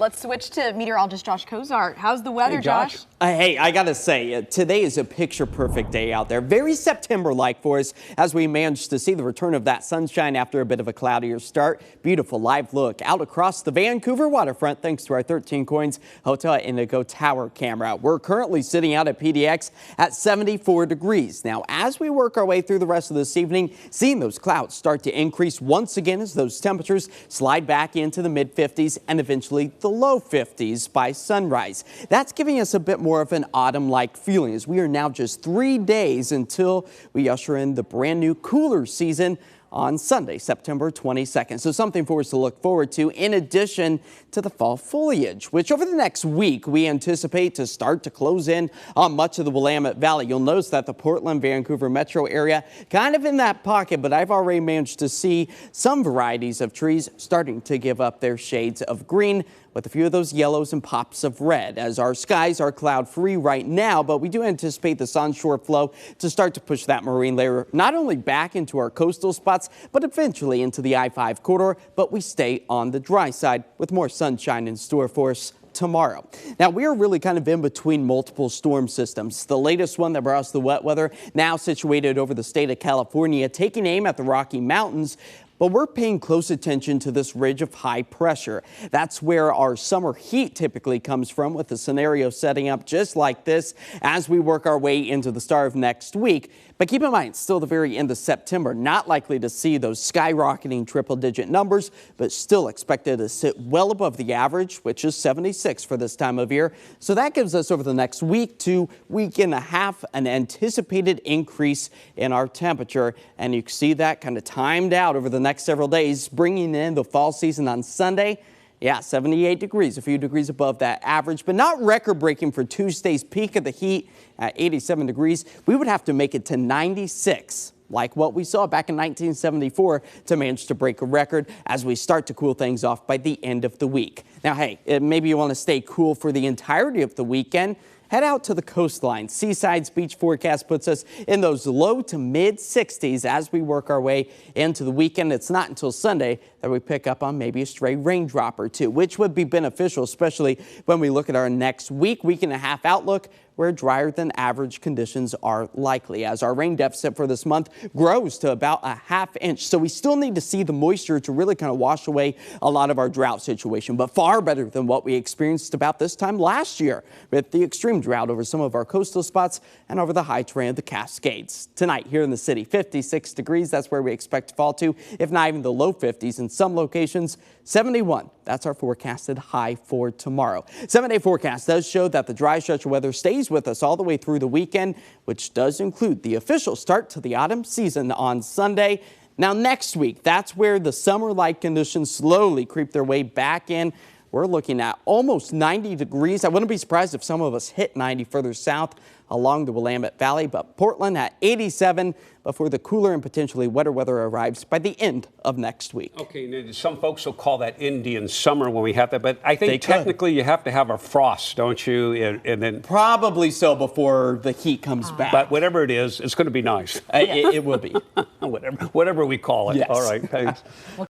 Let's switch to meteorologist Josh Cozart. How's the weather, Hey, Josh? Hey, I gotta say, today is a picture-perfect day out there. Very September-like for us as we managed to see the return of that sunshine after a bit of a cloudier start. Beautiful live look out across the Vancouver waterfront thanks to our 13 KOIN's Hotel Indigo Tower camera. We're currently sitting out at PDX at 74 degrees. Now, as we work our way through the rest of this evening, seeing those clouds start to increase once again as those temperatures slide back into the mid-50s and eventually the low 50s by sunrise. That's giving us a bit more of an autumn-like feeling as we are now just 3 days until we usher in the brand new cooler season on Sunday, September 22nd. So something for us to look forward to in addition to the fall foliage, which over the next week we anticipate to start to close in on much of the Willamette Valley. You'll notice that the Portland, Vancouver metro area kind of in that pocket, but I've already managed to see some varieties of trees starting to give up their shades of green with a few of those yellows and pops of red, as our skies are cloud-free right now, but we do anticipate this onshore flow to start to push that marine layer not only back into our coastal spots, but eventually into the I-5 corridor, but we stay on the dry side with more sunshine in store for us tomorrow. Now, we are really kind of in between multiple storm systems. The latest one that brought us the wet weather, now situated over the state of California, taking aim at the Rocky Mountains. But we're paying close attention to this ridge of high pressure. That's where our summer heat typically comes from, with the scenario setting up just like this as we work our way into the start of next week. But keep in mind, still the very end of September, not likely to see those skyrocketing triple-digit numbers, but still expected to sit well above the average, which is 76 for this time of year. So that gives us over the next week to week and a half an anticipated increase in our temperature. And you can see that kind of timed out over the next several days, bringing in the fall season on Sunday. Yeah, 78 degrees, a few degrees above that average, but not record-breaking for Tuesday's peak of the heat at 87 degrees. We would have to make it to 96, like what we saw back in 1974, to manage to break a record as we start to cool things off by the end of the week. Now, hey, maybe you want to stay cool for the entirety of the weekend. Head out to the coastline. Seaside's beach forecast puts us in those low to mid 60s as we work our way into the weekend. It's not until Sunday that we pick up on maybe a stray raindrop or two, which would be beneficial, especially when we look at our next week and a half outlook, where drier than average conditions are likely as our rain deficit for this month grows to about a ½ inch. So we still need to see the moisture to really kind of wash away a lot of our drought situation, but far better than what we experienced about this time last year with the extreme drought over some of our coastal spots and over the high terrain of the Cascades. Tonight here in the city, 56 degrees. That's where we expect to fall to, if not even the low 50s in some locations. 71. That's our forecasted high for tomorrow. 7-day forecast does show that the dry stretch of weather stays with us all the way through the weekend, which does include the official start to the autumn season on Sunday. Now next week, that's where the summer-like conditions slowly creep their way back in. We're looking at almost 90 degrees. I wouldn't be surprised if some of us hit 90 further south along the Willamette Valley, but Portland at 87 before the cooler and potentially wetter weather arrives by the end of next week. Okay, some folks will call that Indian summer when we have that, but I think technically you have to have a frost, don't you? And then probably so before the heat comes back. But whatever it is, it's going to be nice. It will be. Whatever we call it. Yes. All right, thanks.